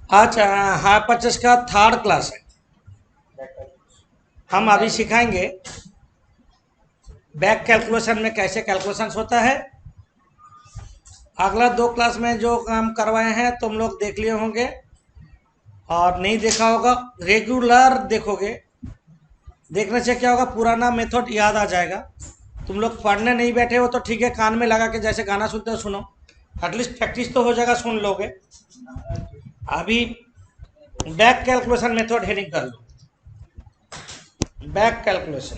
आज hire purchase का third class है। हम अभी सिखाएंगे बैक कैलकुलेशन में कैसे कैलकुलेशन होता है। अगला 2 क्लास में जो काम करवाए हैं तुम लोग देख लिए होंगे, और नहीं देखा होगा रेगुलर देखोगे। देखने से क्या होगा, पुराना मेथड याद आ जाएगा। तुम लोग पढ़ने नहीं बैठे हो तो ठीक है, कान में लगा के जैसे गाना सुनते हो सुनो, एटलीस्ट प्रैक्टिस तो हो जाएगा, सुन लोगे। अभी बैक कैलकुलेशन मेथड हेडिंग कर लो। बैक कैलकुलेशन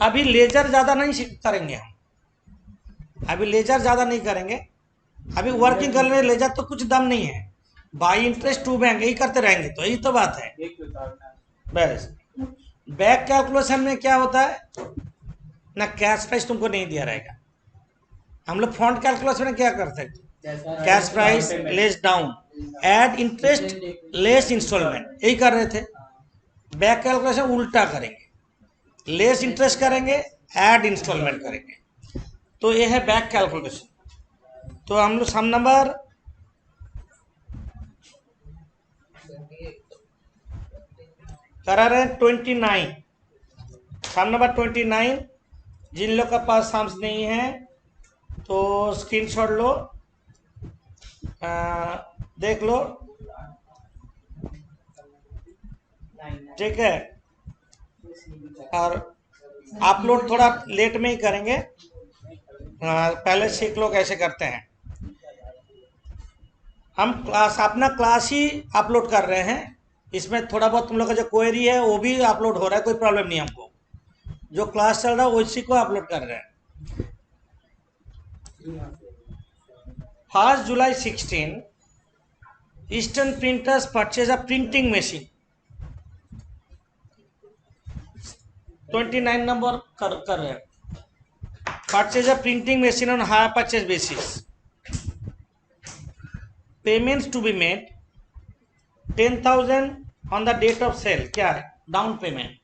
अभी लेजर ज़्यादा नहीं करेंगे हम। अभी लेजर ज़्यादा नहीं करेंगे, अभी वर्किंग कर रहे। लेजर तो कुछ दम नहीं है, बाई इंटरेस्ट टू बैंक यही करते रहेंगे, तो यही तो बात है बस। बैक कैलकुलेशन में क्या होता है ना, कैश प्राइस तुमको नहीं दिया रहेगा। हम लोग फॉन्ट कैलकुलेशन में क्या करते हैं, cash price less down, add interest less instalment, यही कर रहे थे। बैक कैलकुलेशन उल्टा करेंगे, लेस इंटरेस्ट करेंगे, ऐड इंस्टॉलमेंट करेंगे। तो ये है बैक कैलकुलेशन। तो हम लोग सम नंबर करा रहे हैं 29, सम नंबर 29। जिन लोग का पास सम्स नहीं है तो स्क्रीनशॉट लो, देख लो, ठीक है। और अपलोड थोड़ा लेट में ही करेंगे, पहले सीख लो कैसे करते हैं। हम क्लास अपना क्लास ही अपलोड कर रहे हैं, इसमें थोड़ा बहुत तुम लोग का जो क्वेरी है वो भी अपलोड हो रहा है, कोई प्रॉब्लम नहीं हमको। जो क्लास चल रहा है उसी को अपलोड कर रहे हैं। 1 July 16 Eastern Printers purchase a printing machine. 29 number कर रहे हैं, purchase a printing machine on hire purchase basis. Payments to be made 10,000 on the date of sale, क्या है down payment.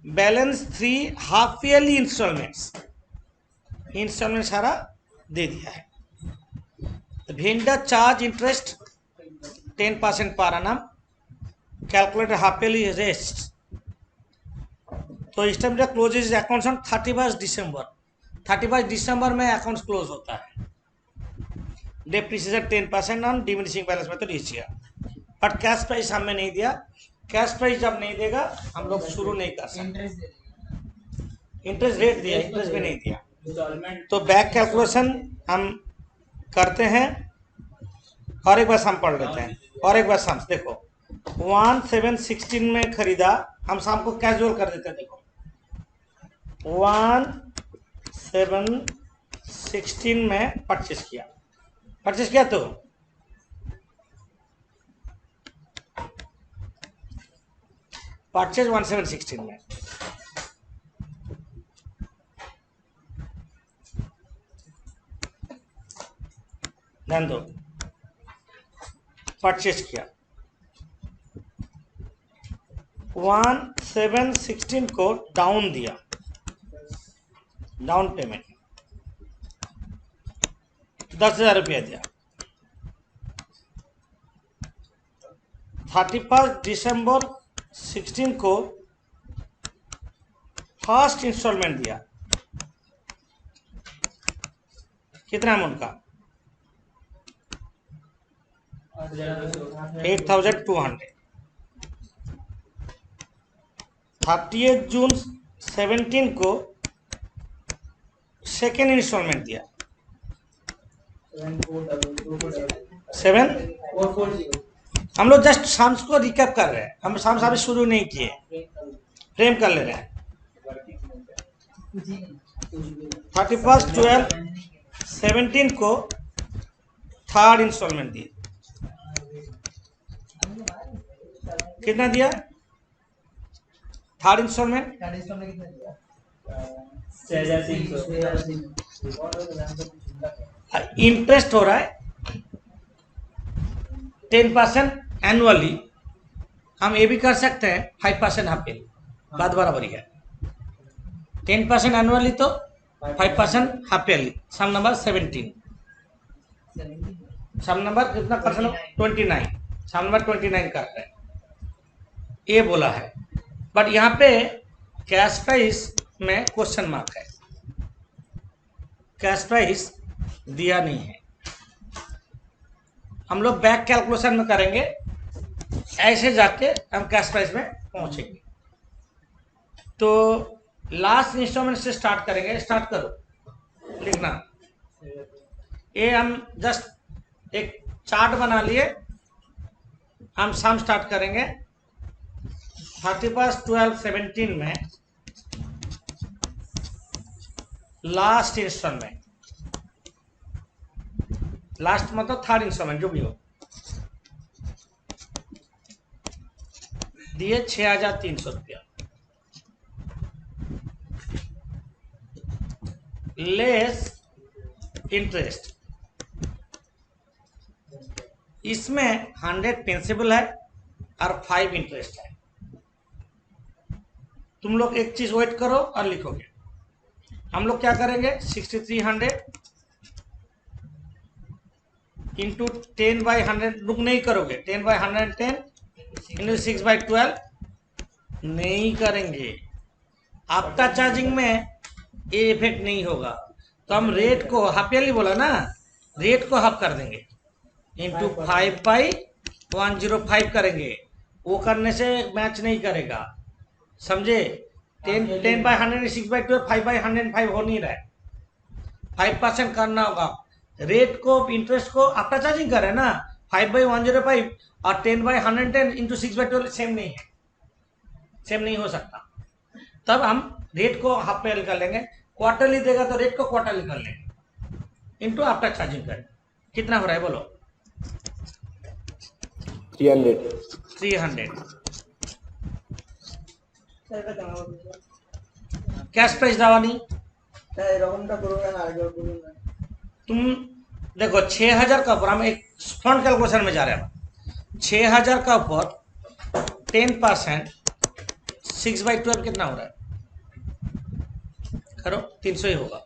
Balance 3 half yearly instalments, instalment सारा दे दिया है। Vendor charge interest 10% पर annum, calculate half yearly rest. तो इस time closes accounts on 31 दिसंबर, 31 दिसंबर में अकाउंट्स क्लोज होता है। डेप्रिसिएशन 10% ऑन डिमिनिशिंग बैलेंस में तो लीजिए, बट कैश प्राइस हमें नहीं दिया। कैश प्राइस जब नहीं देगा हम लोग शुरू नहीं कर सकते। इंटरेस्ट रेट दिया, इंटरेस्ट भी नहीं दिया। तो बैक कैलकुलेशन हम करते हैं, और एक बार हम पढ़ लेते हैं। और एक बार शाम देखो, 1/7/16 में खरीदा, हम शाम को कैजुअल कर देते हैं। देखो 1/7/16 में परचेस किया तो परचेज 1/7/16 में, ध्यान दो, परचेज किया 1/7/16 को डाउन दिया, डाउन पेमेंट 10,000 रुपया दिया। 31 दिसंबर 16 को फर्स्ट इंस्टॉलमेंट दिया, कितना अमाउंट का 8,200। 30 जून 17 को सेकेंड इंस्टॉलमेंट दिया 7। हम लोग जस्ट शाम्स को रिकैप कर रहे हैं, हम शाम्स अभी शुरू नहीं किए, फ्रेम कर ले रहे हैं। 31/12/17 को थर्ड इंस्टॉलमेंट दिया, कितना दिया थर्ड इंस्टॉलमेंट, कितना दिया 6,300। इंटरेस्ट हो रहा है 10% एनुअली, हम ये भी कर सकते हैं 5% हाफ ईयरली, बात बराबर ही है। 10% एनुअली तो 5% हाफ ईयरली। सम नंबर 17, सम नंबर कितना परसेंट? 29, सम नंबर 29 कर रहे हैं, ये बोला है। बट यहाँ पे कैश प्राइस में क्वेश्चन मार्क है, कैश प्राइस दिया नहीं है। हम लोग बैक कैलकुलेशन में करेंगे, ऐसे जाके हम कैश प्राइस में पहुंचेंगे। तो लास्ट इंस्टॉलमेंट से स्टार्ट करेंगे। स्टार्ट करो लिखना। ये हम जस्ट एक चार्ट बना लिए, हम सम स्टार्ट करेंगे 31/12/17 में लास्ट इंस्टॉलमेंट, लास्ट मतलब थर्ड इंस्टॉलमेंट जो भी हो, दिए 6,300 रुपया, लेस इंटरेस्ट। इसमें 100 प्रिंसिपल है और 5 इंटरेस्ट है। तुम लोग एक चीज वेट करो और लिखोगे। हम लोग क्या करेंगे, 6300 इंटू 10/100, रुक नहीं करोगे, 10/110 इंटू 6/12 नहीं करेंगे। आफ्टर चार्जिंग में ये इफेक्ट नहीं होगा, तो हम रेट को हाफ ईयरली बोला ना, रेट को हाफ कर देंगे, इंटू 5/105 करेंगे। वो करने से मैच नहीं करेगा, समझे? 10/100 6/12 5/105 हो नहीं रहा है, 5% करना होगा। रेट को इंटरेस्ट को आफ्टर चार्जिंग कर रहे हैं ना, 5/105 और 10/110 इंटू 6/12 सेम नहीं है, सेम नहीं हो सकता। तब हम रेट को हाफ ईयरली कर लेंगे, क्वार्टरली देगा तो रेट को क्वार्टरली कर लेंगे, इंटू आफ्टर चार्जिंग करें। कितना हो रहा है बोलो? 300। कैश प्राइस দেওয়া नहीं, तुम देखो 6,000 का ऊपर, हम एक फ्रंट कैलकुलेशन में जा रहे हैं। 6,000 का ऊपर 10% 6/12 कितना हो रहा है? करो, 300 ही होगा,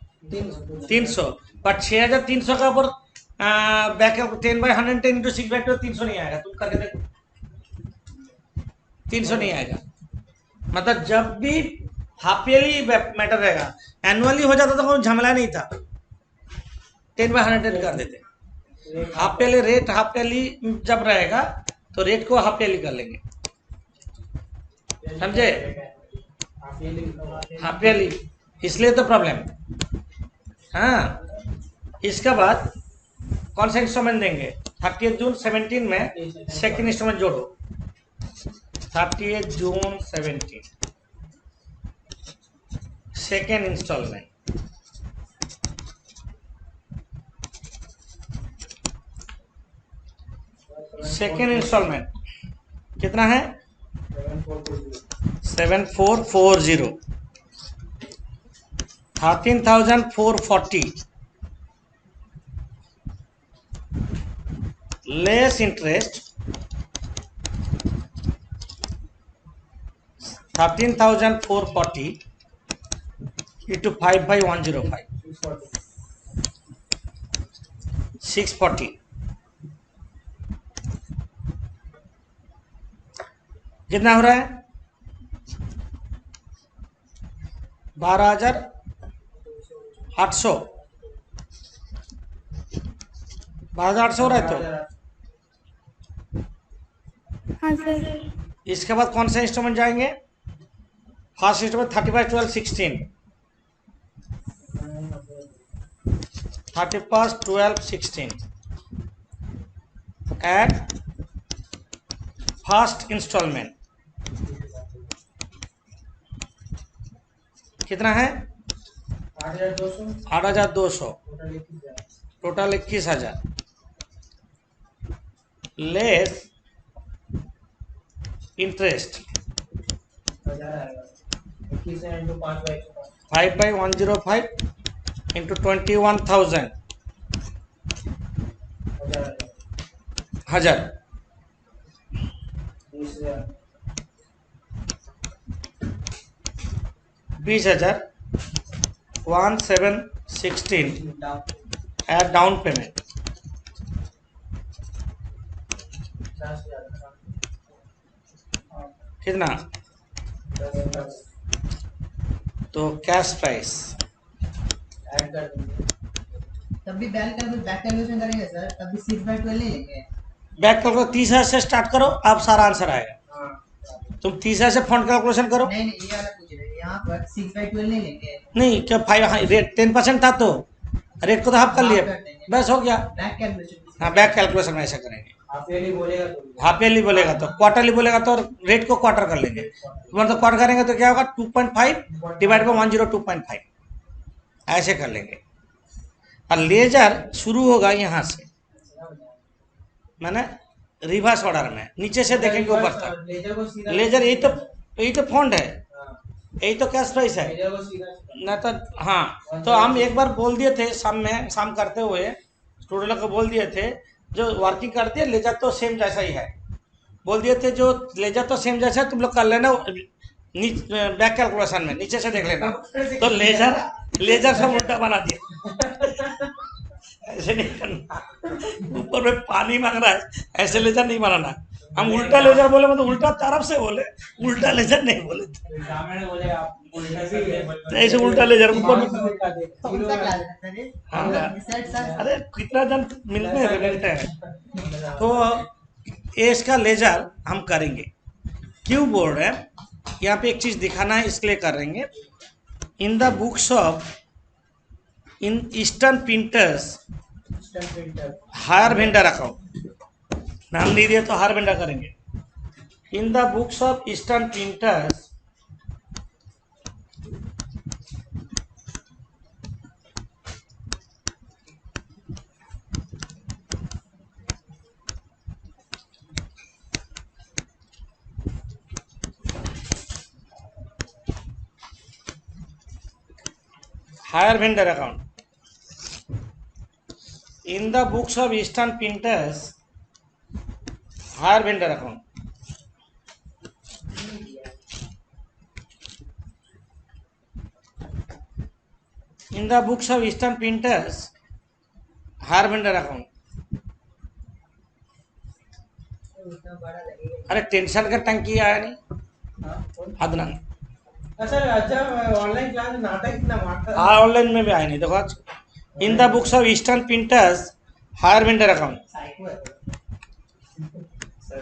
300। बट 6,300 का ऊपर बैक 10/110 इंटू 6/12 300 नहीं आएगा। तुम करके देखो, 300 नहीं आएगा। मतलब जब भी हाफ ईयरली मैटर रहेगा, एनुअली हो जाता तो कोई झमेला नहीं था, 10/110 कर देते। Half yearly rate, half yearly जब रहेगा तो रेट को हाफ ईयरली कर लेंगे, समझे? हाफ ईयरली, इसलिए तो प्रॉब्लम। हाँ, इसके बाद कौन सा इंस्टॉलमेंट देंगे? 30 जून 17 में सेकेंड इंस्टॉलमेंट जोड़ो, 30 June 17 second instalment. Second instalment कितना है? 7440, 13,440 लेस इंटरेस्ट, 13,440 into 5/105, 640। कितना हो रहा है? 12,800, 12,800 हो रहा है। तो हाँ सर। इसके बाद कौन से इंस्ट्रूमेंट जाएंगे? First instrument 30/12/16, 31/12/16 at first instalment कितना है? 8,200, टोटल 21,000 लेस इंटरेस्ट 5/105 इंटू 21,000 हजार 20,000 1716 एट डाउन पेमेंट। कितना? तो कैश प्राइस ऐड कर देंगे। तब भी बैक कैलकुलेशन करेंगे सर, तब भी 6/12 नहीं लेंगे। बैक कैलकुलेशन 30,000 से स्टार्ट करो, आप सारा आंसर आएगा। तुम 30,000 से फंड कैलकुलेशन करो। नहीं ये वाला पूछ रहे हैं, यहाँ पर 6/12 नहीं लेंगे। नहीं क्या 5 रेट 10% था तो रेट को तो हाफ कर लिए, बस हो गया। Back calculation. हाँ बैक कैलकुलेशन में ऐसा करेंगे। हाफ ईयरली बोलेगा तो हाफ ईयरली बोलेगा तो, क्वार्टरली बोलेगा तो रेट को क्वार्टर कर लेंगे। मतलब क्वार्टर करेंगे तो क्या होगा, 2.5 डिवाइड बाई 102.5 ऐसे कर लेंगे। और लेजर शुरू होगा यहाँ से, मैंने रिवर्स ऑर्डर में नीचे से देखेंगे ऊपर तक। लेजर को सीधा लेजर यही तो फॉन्ट है, यही तो कैश प्राइस है लेजर को सीधा ना। तो हाँ, तो हम एक बार बोल दिए थे शाम करते हुए स्टूडेंट को बोल दिए थे, जो वर्किंग करती है लेजर तो सेम जैसा ही है, बोल दिए थे जो लेजर तो सेम जैसा है, तुम लोग कर लेना बैक कैलकुलेशन में नीचे से देख लेना। तो लेजर सब उल्टा बना दिया। ऐसे नहीं करना, ऊपर में पानी मांग रहा है, ऐसे लेजर नहीं बनाना। हम उल्टा लेजर बोले मतलब उल्टा तरफ से बोले, उल्टा लेजर नहीं बोले थे। ग्रामीण बोले आप उल्टा से तो ऐसे उल्टा लेजर ऊपर में। उल्टा क्या लेते हैं हाँ, सेट सर। अरे कितना जन मिलते हैं। तो ये इसका लेजर हम करेंगे, क्यों बोल रहे हैं, यहाँ पे एक चीज दिखाना है इसलिए करेंगे। In the books of in eastern printers higher vendor account, नाम नहीं दिया तो हायर वेंडर करेंगे। In the books of eastern printers higher vendor account. In the books of Eastern printers, higher vendor account. In the books of Eastern printers, higher vendor account. अरे tension का टंकी आया नहीं अदनंग। अच्छा ऑनलाइन क्लास नाटक कितना मारता हाँ ऑनलाइन में भी आए नहीं, देखो आज। In the books of eastern printers higher vendor account. Psycho है सर,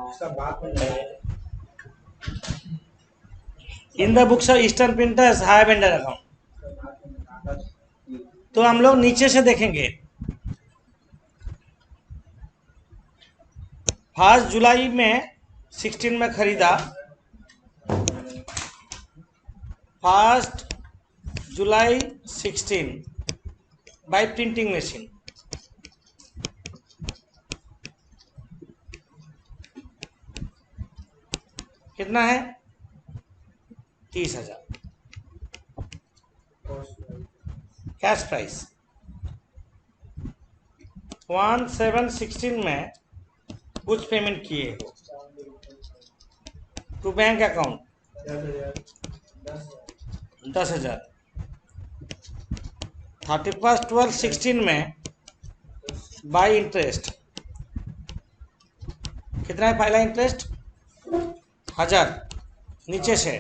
उसका बात में in the books of eastern printers higher vendor account. तो हम लोग नीचे से देखेंगे। 1 जुलाई में 16 में खरीदा, 1 जुलाई 16 बाय प्रिंटिंग मशीन। कितना है? 30,000 कैश प्राइस। 1716 में कुछ पेमेंट किए हो टू बैंक अकाउंट 10,000। 31/12/16 में बाय इंटरेस्ट कितना है? पहला इंटरेस्ट 1,000 नीचे से।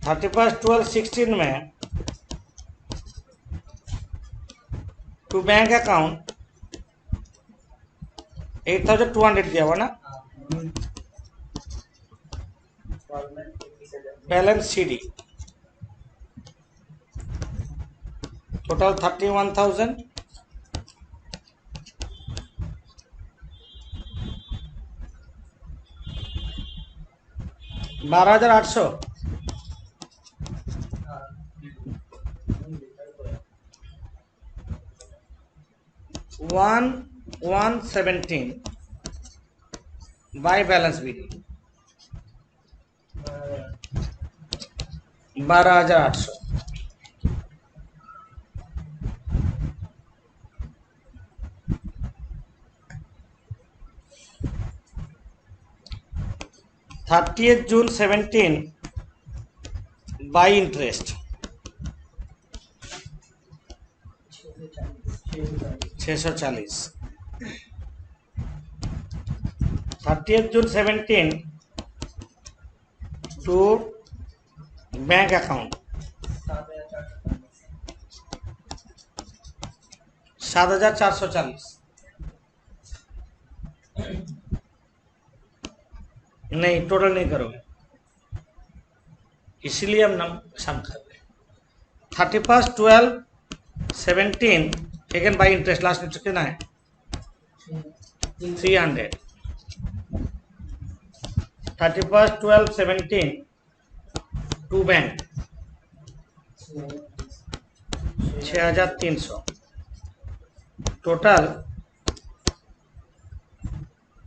31/12/16 में टू बैंक अकाउंट 8,200 दिया हुआ ना। Balance CD total 31,000। $12,800। 1,117 by balance BD 12,800। June 17 by interest 640। 30 June 17 to bank account 7,440। नहीं, टोटल नहीं करोगे, इसलिए हम सम कर रहे हैं। 31/12/17 टेकन बाई इंटरेस्ट, लास्ट में कितना है 300। 31/12/17 टू बैंक 6,300, टोटल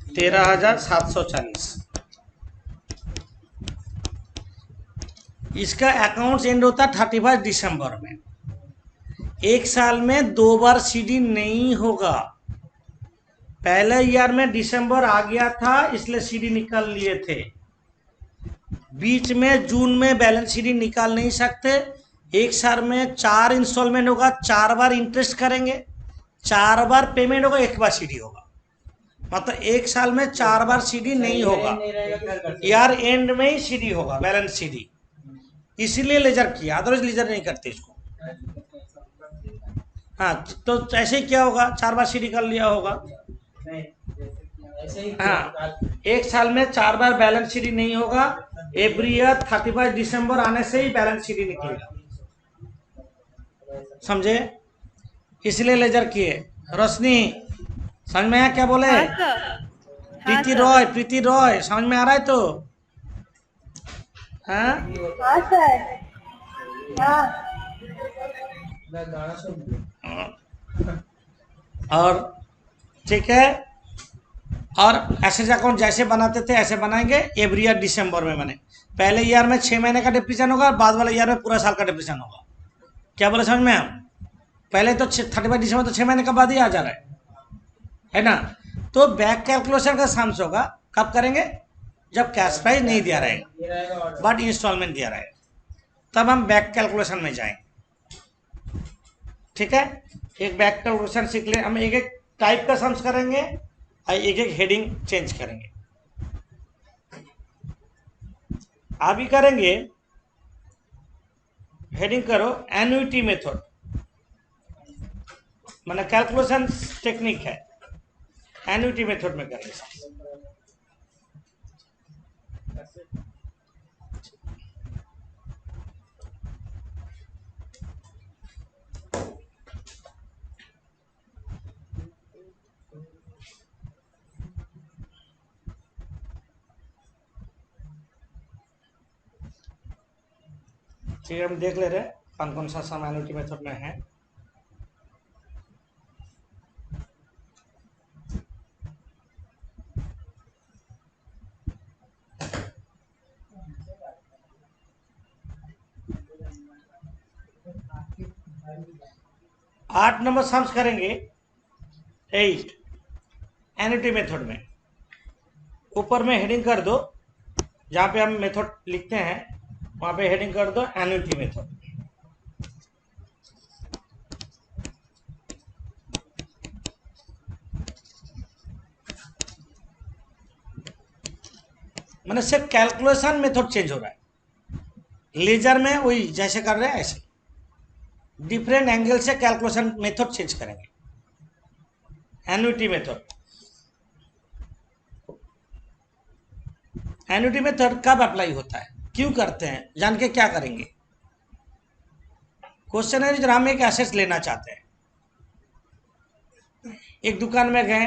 13,740। इसका अकाउंट्स एंड होता 31 दिसंबर में। एक साल में 2 बार सीडी नहीं होगा। पहले ईयर में दिसंबर आ गया था इसलिए सीडी निकाल लिए थे, बीच में जून में बैलेंस सीडी निकाल नहीं सकते। एक साल में 4 इंस्टॉलमेंट होगा, 4 बार इंटरेस्ट करेंगे, 4 बार पेमेंट होगा, 1 बार सीडी होगा। मतलब एक साल में 4 बार सीडी नहीं होगा, ईयर एंड में ही सीडी होगा, बैलेंस सीडी। इसीलिए लेजर किया, अदरवाइज लेजर नहीं करते इसको। हाँ, तो ऐसे ही क्या होगा, 4 बार सीडी कर लिया होगा। हाँ, एक साल में 4 बार बैलेंस सीडी नहीं होगा, एवरी ईयर 31 दिसंबर आने से ही बैलेंस सीडी निकलेगा, समझे? इसलिए लेजर किए। रोशनी समझ में आया क्या बोले? हाँ सर। प्रीति रॉय, प्रीति रॉय, समझ में आ रहा है तो? हाँ हाँ सर। हाँ और ठीक है। और एसेट अकाउंट जैसे बनाते थे ऐसे बनाएंगे, एवरी ईयर दिसंबर में बने। पहले ईयर में 6 महीने का डिप्रेशन होगा, बाद वाले ईयर में पूरा साल का डिप्रेशन होगा। क्या बोले समझ में आप? पहले तो 31 दिसंबर तो 6 महीने के बाद ही आ जा रहा है ना? तो बैक कैलकुलेशन का सम्स होगा कब करेंगे, जब कैश प्राइस नहीं दिया रहेगा बट इंस्टॉलमेंट दिया रहेगा, तब हम बैक कैलकुलेशन में जाएंगे। ठीक है, एक बैक कैलकुलेशन सीख ले। हम एक एक टाइप का सम्स करेंगे और एक एक हेडिंग चेंज करेंगे। अभी करेंगे हेडिंग करो एन्युटी मेथड, माने कैलकुलेशन टेक्निक है, एन्युटी मेथड में करेंगे। ठीक है, हम देख ले रहे हैं कौन कौन सा सम एन्युटी मेथड में है। आठ नंबर सम्स करेंगे 8 एन्युटी मेथड में। ऊपर में हेडिंग कर दो, जहां पे हम मेथड लिखते हैं वहां पे हेडिंग कर दो एन्युटी मेथड। मैंने सिर्फ कैलकुलेशन मेथड चेंज हो रहा है, लेजर में वही जैसे कर रहे हैं ऐसे, डिफरेंट एंगल से कैलकुलेशन मेथड चेंज करेंगे। एन्युटी मेथड, एन्युटी मेथड कब अप्लाई होता है, क्यों करते हैं, जान के क्या करेंगे। क्वेश्चन है जरा हम एक एसेट्स लेना चाहते हैं, एक दुकान में गए,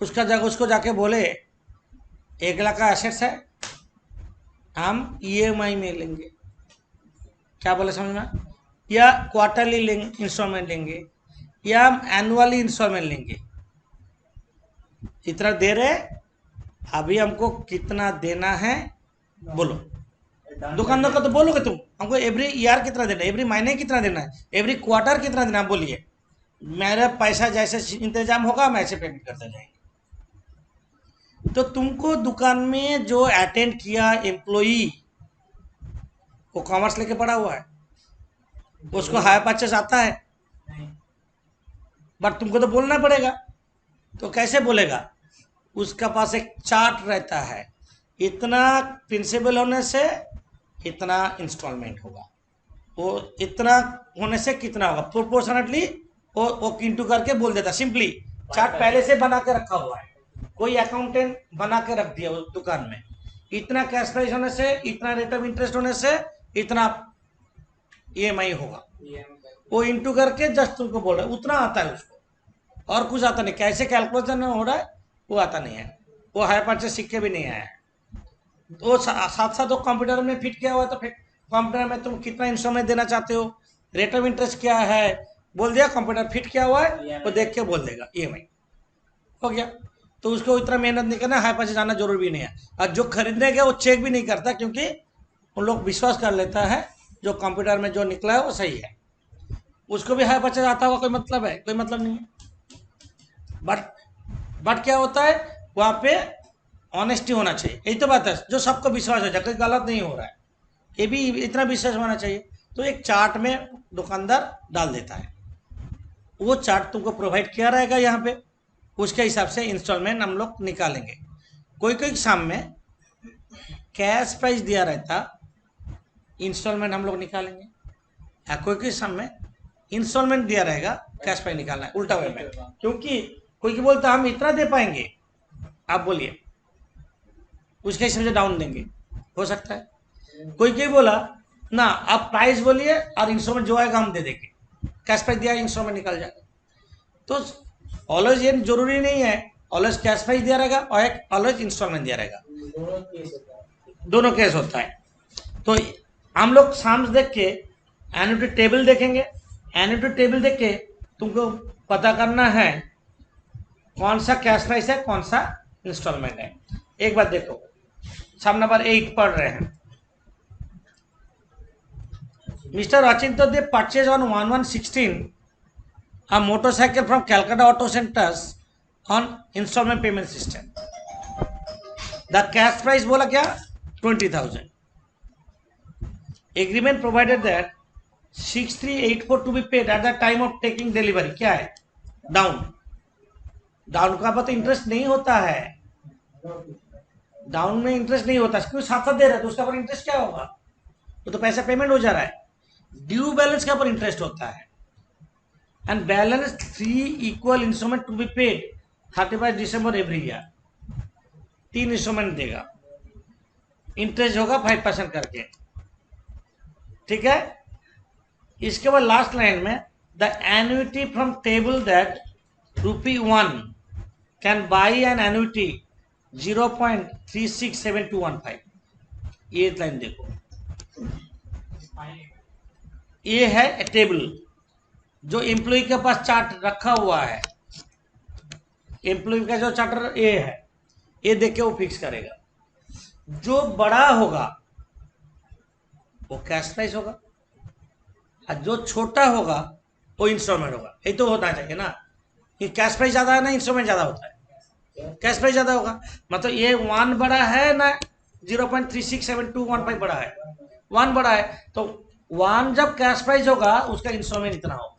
उसको जाके बोले 1 लाख का एसेट्स है, हम ईएमआई में लेंगे। क्या बोले समझ में? या क्वार्टरली इंस्टॉलमेंट लेंगे या एनुअली इंस्टॉलमेंट लेंगे। इतना दे रहे, अभी हमको कितना देना है बोलो। दुकानदार को तो बोलोगे तुम, हमको एवरी ईयर कितना देना है, एवरी महीने कितना देना है, एवरी क्वार्टर कितना देना है, बोलिए। मेरा पैसा जैसे इंतजाम होगा हम ऐसे पेमेंट करते जाएंगे। तो तुमको दुकान में जो अटेंड किया एम्प्लॉई, वो कॉमर्स लेके पढ़ा हुआ है, उसको हायर परचेस आता है, बट तुमको तो बोलना पड़ेगा। तो कैसे बोलेगा? उसका पास एक चार्ट रहता है, इतना प्रिंसिपल होने से इतना इंस्टॉलमेंट होगा, वो इतना होने से कितना होगा, प्रोपोर्शनटली वो इंटू करके बोल देता। सिंपली चार्ट पहले से बना के रखा हुआ है, कोई अकाउंटेंट बना के रख दिया उस दुकान में, इतना कैश प्राइस होने से, इतना रेट ऑफ इंटरेस्ट होने से इतना ईएमआई होगा, वो इंटू करके जस्ट तुमको बोल रहा है, उतना आता है उसको, और कुछ आता नहीं। कैसे कैलकुलेशन हो रहा है वो आता नहीं है, वो हायर परचेस सीख के भी नहीं आया है। तो साथ साथ वो कंप्यूटर में फिट किया हुआ है, तो फिर कंप्यूटर में तुम कितना इंस्टॉलमेंट देना चाहते हो, रेट ऑफ इंटरेस्ट क्या है, बोल दिया, कंप्यूटर फिट किया हुआ है, वो देख के बोल देगा ईएमआई हो गया। तो उसको इतना मेहनत नहीं करना, हाई परचेस जाना जरूरी भी नहीं है। और जो खरीदने गया वो चेक भी नहीं करता, क्योंकि उन लोग विश्वास कर लेता है जो कंप्यूटर में जो निकला है वो सही है। उसको भी हाई परचेस आता होगा, कोई मतलब है? कोई मतलब नहीं है। बट क्या होता है वहाँ पे ऑनेस्टी होना चाहिए, यही तो बात है, जो सबको विश्वास हो जाए कोई गलत नहीं हो रहा है, ये भी इतना विश्वास होना चाहिए। तो एक चार्ट में दुकानदार डाल देता है, वो चार्ट तुमको प्रोवाइड किया रहेगा यहाँ पे, उसके हिसाब से इंस्टॉलमेंट हम लोग निकालेंगे। कोई कोई एग्जाम में कैश प्राइस दिया रहता, इंस्टॉलमेंट हम लोग निकालेंगे, या कोई कोई एग्जाम में इंस्टॉलमेंट दिया रहेगा, कैश प्राइस निकालना है, उल्टा वे में। क्योंकि कोई की बोलता हम इतना दे पाएंगे, आप बोलिए, उसके हिसाब से डाउन देंगे, हो सकता है। कोई कोई बोला ना आप प्राइस बोलिए और इंस्ट्रूमेंट जो आएगा हम दे देंगे, कैश प्राइस दिया इंस्ट्रूमेंट निकल जाएगा। तो ऑलवेज ये जरूरी नहीं है ऑलवेज कैश प्राइस दिया रहेगा और एक ऑलवेज इंस्टॉलमेंट दिया रहेगा, दोनों केस होता है। तो हम लोग साम्स देख के एन्युटी टेबल देखेंगे, एन्युटी टेबल देख के तुमको पता करना है कौन सा कैश प्राइस है, कौन सा इंस्टॉलमेंट है। एक बात देखो, सब नंबर 8 पढ़ रहे हैं। Mister Achinto De purchase on 11/16 a motorcycle from Calcutta Auto Centers on installment payment system. The cash price बोला क्या? 20,000. Agreement provided that 6384 to be paid at the time of taking delivery. क्या है? डाउन। डाउन का तो interest नहीं होता है, down में इंटरेस्ट नहीं होता, क्यों साथ साथ दे रहा है तो उसका पर इंटरेस्ट क्या होगा, वो तो पैसा पेमेंट हो जा रहा है। ड्यू बैलेंस के ऊपर इंटरेस्ट होता है, and balance 3 equal instrument to be paid 31 December every year. 3 instrument देगा, इंटरेस्ट होगा 5% करके, ठीक है। इसके बाद लास्ट लाइन में the annuity from table that ₹1 can buy an annuity 0.367215। ये लाइन देखो, ये है टेबल जो एम्प्लॉय के पास चार्ट रखा हुआ है, एम्प्लॉय का जो चार्टर ये है, ये देख के वो फिक्स करेगा। जो बड़ा होगा वो कैश प्राइस होगा, और जो छोटा होगा वो इंस्टॉलमेंट होगा। ये तो होना चाहिए ना कि कैश प्राइस ज्यादा है ना इंस्टॉलमेंट ज्यादा होता है, कैश प्राइस ज्यादा होगा। मतलब ये 1 बड़ा है ना 0.367215 बड़ा है, 1 बड़ा है, तो 1 जब कैश प्राइस होगा उसका इंस्टॉलमेंट इतना होगा,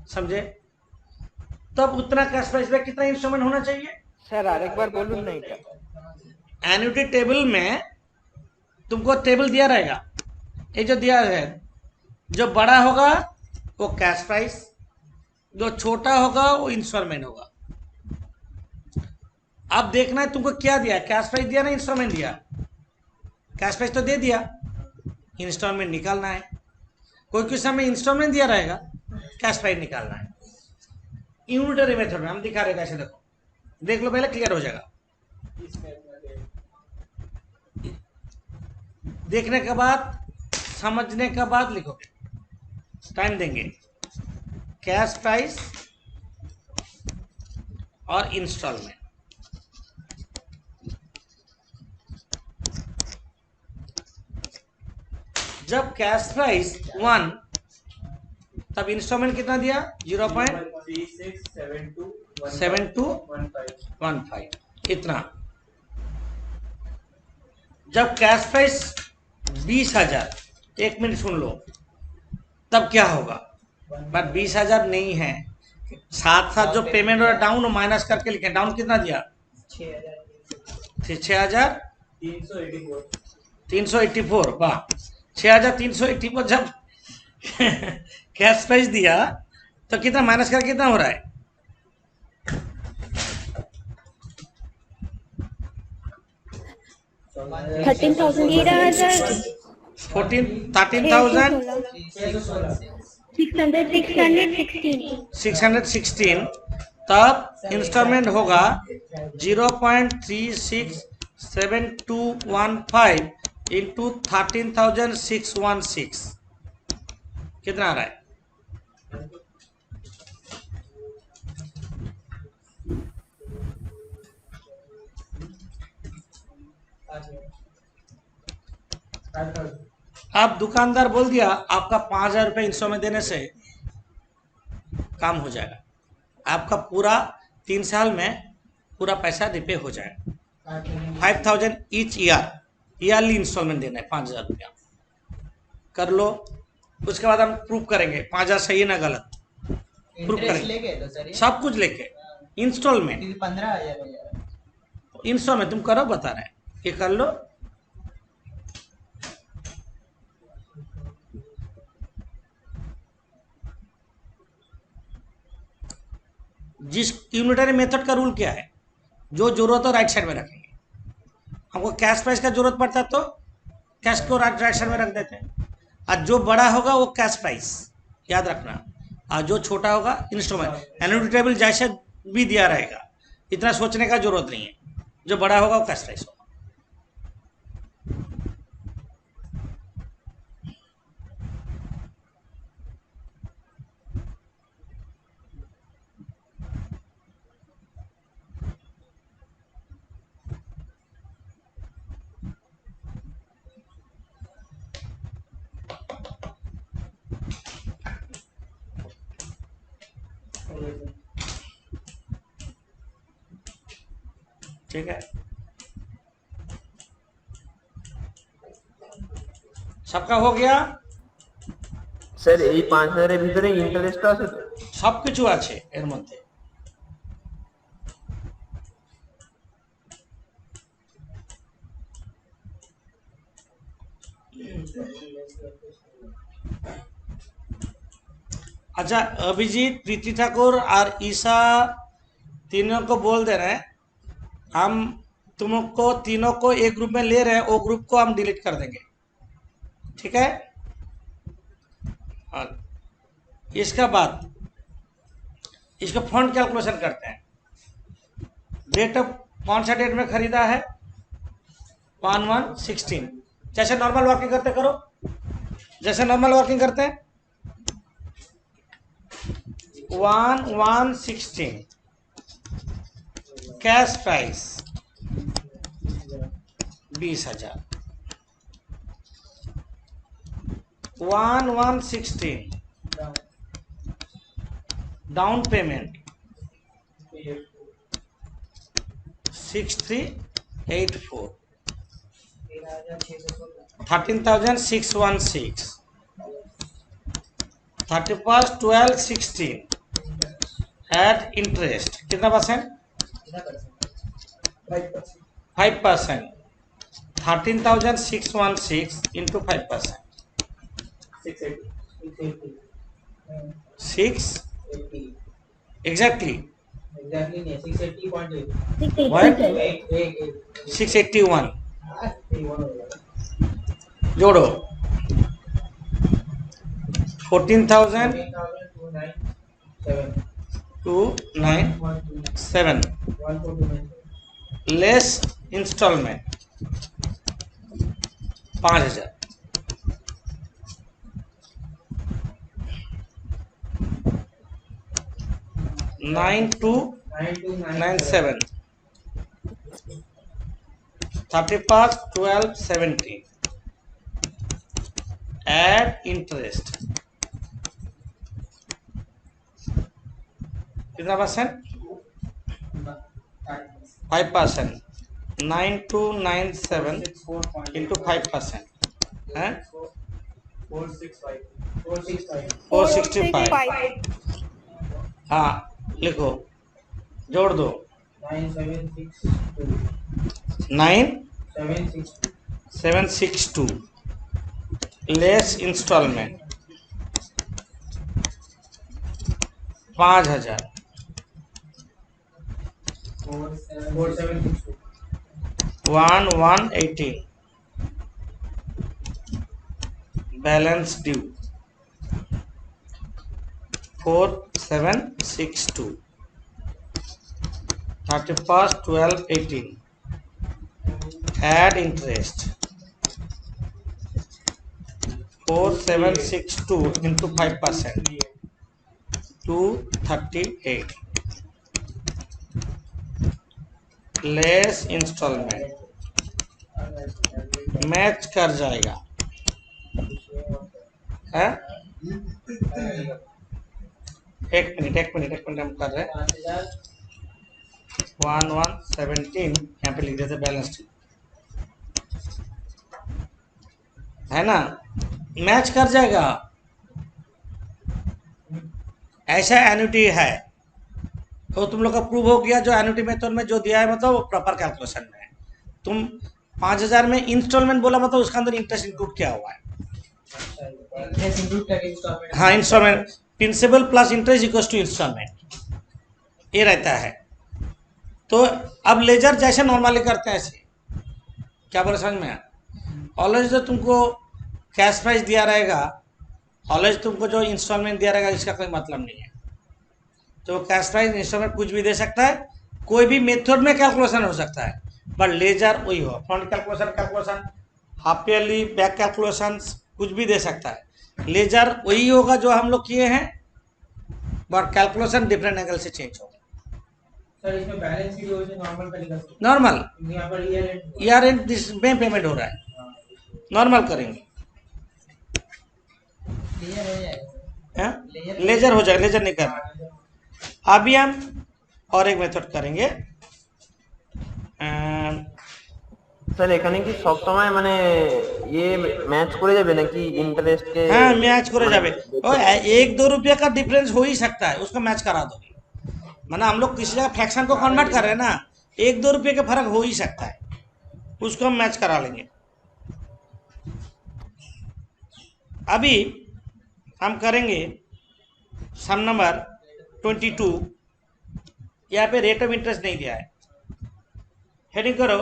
समझे। तब उतना कैश प्राइस में कितना इंस्टॉलमेंट होना चाहिए सर आरेक बार बोलूं नहीं क्या? एन्युटी टेबल में तुमको टेबल दिया रहेगा, ये जो दिया है, जो बड़ा होगा वो कैश प्राइस, जो छोटा होगा वो इंस्टॉलमेंट होगा। अब देखना है तुमको क्या दिया, कैश प्राइस दिया ना इंस्टॉलमेंट दिया। कैश प्राइस तो दे दिया, इंस्टॉलमेंट निकालना है। कोई किस समय इंस्टॉलमेंट दिया रहेगा, कैश प्राइस निकालना है। यूनिटरी मेथड में हम दिखा रहे कैसे, देखो देख लो पहले, क्लियर हो जाएगा। देखने के बाद समझने के बाद लिखोगे, टाइम देंगे। कैश प्राइस और इंस्टॉलमेंट, जब कैश प्राइस 1 तब इंस्टॉलमेंट कितना दिया 0.367215 इतना। जब कैश प्राइस 20,000, 1 मिनट सुन लो, तब क्या होगा? बट 20,000 नहीं है, साथ साथ जो पेमेंट और डाउन माइनस करके लिखे। डाउन कितना दिया? 6,384। वाह, 6,384 जब कैश प्राइस दिया तो कितना माइनस करके कितना हो रहा है? 13,000 13,616। तब इंस्टॉलमेंट होगा 0.367215 इंटू 13,616। कितना आ रहा है? अब दुकानदार बोल दिया आपका 5,000 रुपये इंस्टॉलमेंट देने से काम हो जाएगा, आपका पूरा 3 साल में पूरा पैसा रिपे हो जाएगा। 5,000 ईच ईयरली इंस्टॉलमेंट देना है, 5,000 रुपया कर लो। उसके बाद हम प्रूव करेंगे 5,000 सही है ना गलत, प्रूव करेंगे सब कुछ लेके। इंस्टॉलमेंट 15,000 इंस्टॉलमेंट तुम करो, बता रहे हैं ये कर लो। जिस यूनिटरी मेथड का रूल क्या है? जो जरूरत हो राइट साइड में रखेंगे। हमको कैश प्राइस का जरूरत पड़ता है तो कैश को राइट साइड में रख देते हैं, और जो बड़ा होगा वो कैश प्राइस याद रखना, और जो छोटा होगा इंस्ट्रूमेंट। एनुअल टेबल जैसे भी दिया रहेगा, इतना सोचने का जरूरत नहीं है। जो बड़ा होगा वो कैश प्राइस होगा। ठीक है, सबका हो गया? স্যার এই 5,000 ভিতরে ইন্টারেস্ট আছে তো? সবকিছু আছে এর মধ্যে। अच्छा, अभिजीत, प्रीति ठाकुर और ईशा तीनों को बोल दे रहे हैं, हम तुमको तीनों को एक ग्रुप में ले रहे हैं, वो ग्रुप को हम डिलीट कर देंगे, ठीक है? और इसका बाद इसका फंड कैलकुलेशन करते हैं। डेट ऑफ कौन सा डेट में खरीदा है? 1/1/16। जैसे नॉर्मल वर्किंग करते करो, जैसे नॉर्मल वर्किंग करते हैं। 1/1/16 cash price 20,000। 1/1/16 down payment 6,384। 13,616। 31/12/16 at interest कितना परसेंट? 5%। 13,616 इंटू 5%, 6 एग्जैक्टली 681 जोड़ो 14,297 less installment 5,000। Nine two 97 31/12/17 add interest कितना परसेंट? 5%। 9297 into 5% है 465। 465 हाँ लिखो, जोड़ दो 9762 less installment 5000 1118 balance due 4762 31st 12/18 add interest 4762 into 5% 238 less installment match कर जाएगा है। एक मिनट हम कर रहे हैं 1117 यहाँ पे लिख देते बैलेंस है ना, मैच कर जाएगा। ऐसा एन्युटी है तो तुम लोग का प्रूव हो गया, जो एन्युटी मेथड में जो दिया है मतलब वो प्रॉपर कैलकुलेशन में है। तुम 5000 में इंस्टॉलमेंट बोला मतलब उसका अंदर इंटरेस्ट इंक्लूड किया हुआ है। हाँ installment, principal plus interest equals to installment, ये रहता है। तो अब लेजर जैसे नॉर्मली करते हैं ऐसे, क्या बोले समझ में? ऑलवेज जो तुमको कैश प्राइस दिया रहेगा, ऑलवेज तुमको जो इंस्टॉलमेंट दिया रहेगा इसका कोई मतलब नहीं है। तो कैश प्राइस इंस्टॉलमेंट कुछ भी दे सकता है, कोई भी मेथड में कैलकुलेशन हो सकता है, बट लेजर वही हो, front calculation half yearly back calculation कुछ भी दे सकता है। लेजर वही होगा जो हम लोग किए हैं, बट कैलकुलेशन डिफरेंट एंगल से चेंज होगा। सर इसमें बैलेंस शीट वैसे नॉर्मल तरीका से नॉर्मल यहाँ पर ईयर एंड में पेमेंट हो रहा है, नॉर्मल करेंगे। क्लियर हो जाएगा हाँ? लेजर हो जाएगा, लेजर नहीं करना। अभी हम और एक मेथड करेंगे। স্যার এখানে কি সব সময় মানে ये ম্যাচ করে যাবে নাকি ইন্টারেস্ট के? हाँ मैच करे जावे, और 1-2 रुपये का डिफरेंस हो ही सकता है, उसका मैच करा दोगे। माना हम लोग किसी जगह फ्रैक्शन को कन्वर्ट कर रहे हैं ना, 1-2 रुपये का फर्क हो ही सकता है, उसको हम मैच करा लेंगे। अभी हम करेंगे सम नंबर 22। यहाँ पे रेट ऑफ इंटरेस्ट नहीं दिया है, हेडिंग करो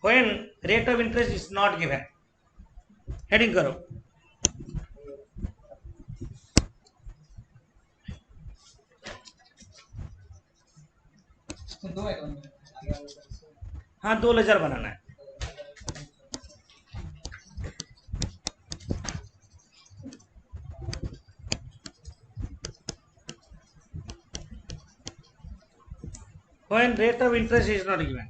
when rate of interest is not given, heading करो। दो अकाउंट हाँ 2 लेजर बनाना है। When rate of interest is not given,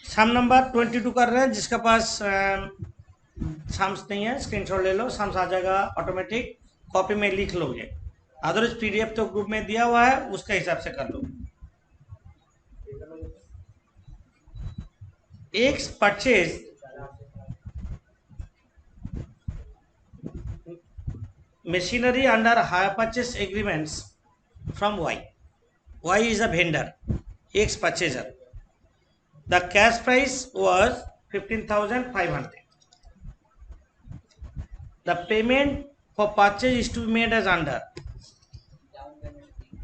sum number 22 कर रहे हैं, जिसके पास सम्स नहीं है स्क्रीनशॉट ले लो, सम्स आ जाएगा ऑटोमेटिक, कॉपी में लिख लोगे, अदरवाइज पीडीएफ तो ग्रुप में दिया हुआ है, उसके हिसाब से कर लो। एक purchase machinery under hire purchase agreements from Y. Y is a vendor, X purchaser. The cash price was 15,500. The payment for purchase is to be made as under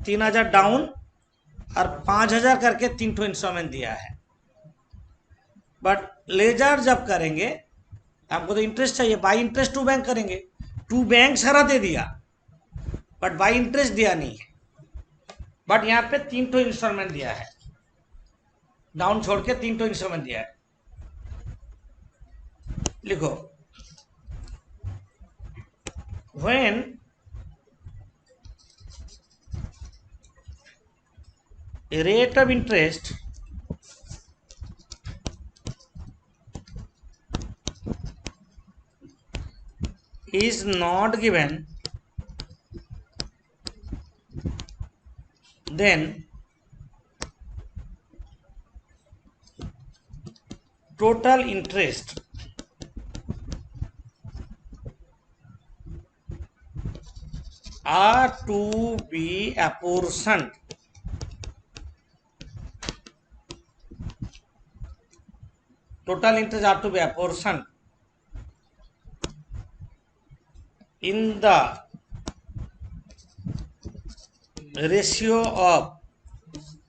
3,000 down और 5,000 करके 3 ठो इंस्टॉलमेंट दिया है। बट लेजर जब करेंगे, आपको तो interest चाहिए, बाई इंटरेस्ट टू बैंक करेंगे, टू बैंक सारा दे दिया बट बाई इंटरेस्ट दिया नहीं है। बट यहाँ पे 3 ठो इंस्टॉलमेंट दिया है, डाउन छोड़ के 3 ठो इंस्टॉलमेंट दिया है। लिखो when rate of interest is not given, then total interest are to be apportioned in the ratio of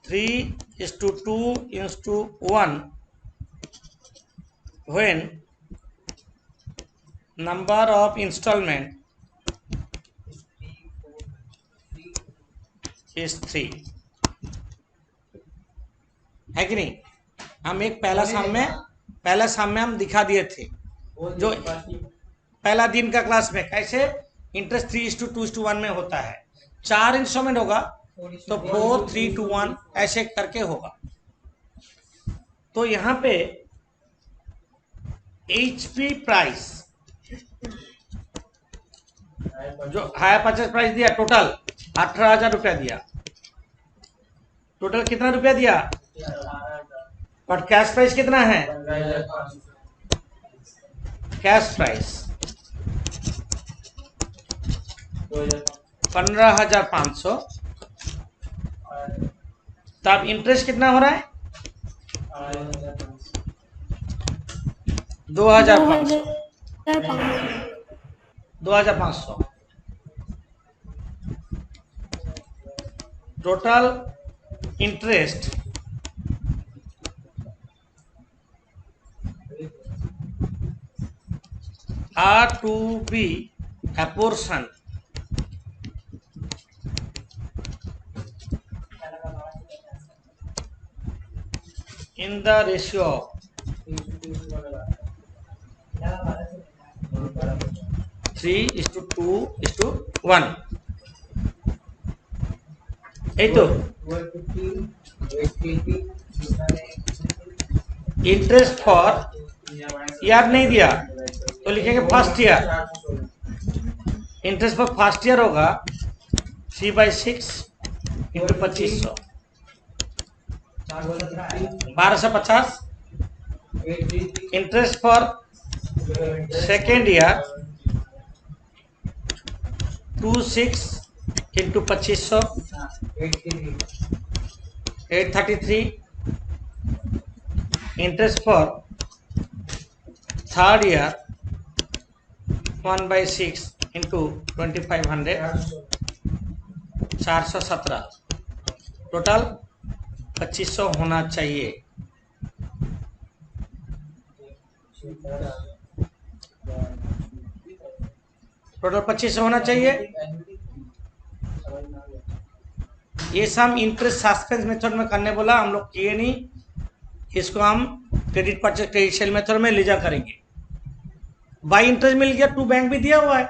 3:2:1 when number of installment is 3, है कि नहीं? हम एक पहला साम में हम दिखा दिए थे, जो पहला दिन का क्लास में कैसे इंटरेस्ट 3:2:1 में होता है। 4 इंस्टॉलमेंट होगा तो 4, 3, 2, 1 ऐसे करके होगा। तो यहाँ पे HP प्राइस जो हायर परचेज प्राइस दिया टोटल 18,000 रुपया दिया। टोटल कितना रुपया दिया? बट कैश प्राइस कितना है? Cash price 15,500। तब इंटरेस्ट कितना हो रहा है? 2,500। 2,500 total interest are to be apportioned in the ratio of 3:2:1। यही तो इंटरेस्ट फॉर ईयर नहीं दिया तो लिखेंगे first year. Interest for first year होगा 3/6 into 2500 1250। Interest for second year 26 into 2500 833। Interest for third year 1/6 into 2500 417। Total 2500 होना चाहिए। Total 2500 होना चाहिए। ये सब इंटरेस्ट सस्पेंस मेथड में करने बोला, हम लोग किए नहीं। इसको हम credit purchase credit sale method में ले जा करेंगे। बाई इंटरेस्ट मिल गया, टू बैंक भी दिया हुआ है,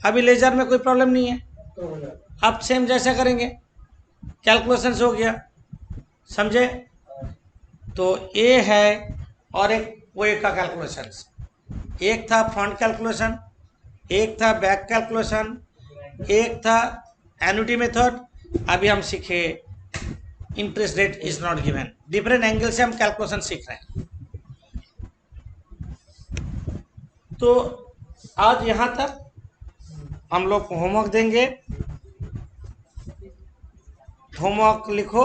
अभी लेजर में कोई प्रॉब्लम नहीं है। अब सेम जैसा करेंगे, कैलकुलेशन हो गया, समझे? तो ये है और एक वो एक का कैलकुलेशन, एक था फ्रंट कैलकुलेशन, एक था बैक कैलकुलेशन, एक था एन्युटी मेथड। अभी हम सीखे interest rate is not given. Different angle से हम कैलकुलेशन सीख रहे हैं। तो आज यहाँ तक हम लोग को होमवर्क देंगे। होमवर्क लिखो,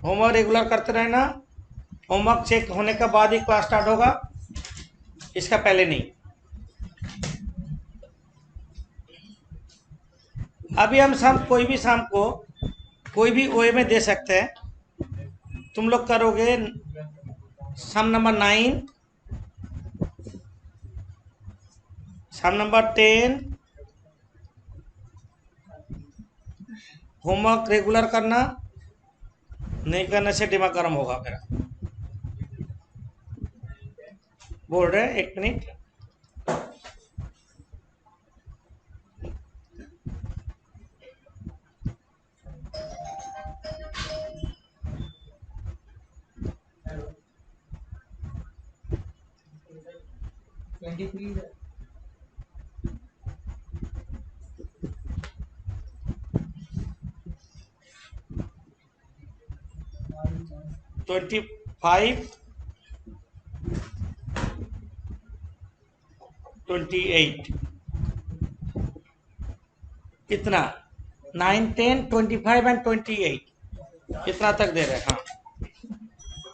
होमवर्क रेगुलर करते रहना। होमवर्क चेक होने के बाद ही क्लास स्टार्ट होगा, इसका पहले नहीं। अभी हम कोई भी ओए में दे सकते हैं। तुम लोग करोगे सम नंबर 9, सम नंबर 10। होमवर्क रेगुलर करना, नहीं करने से दिमाग गर्म होगा मेरा। बोल रहे 1 मिनट। 23 25, 28 कितना 9, 10, 25 एंड 28 इतना तक दे रहे हैं। हाँ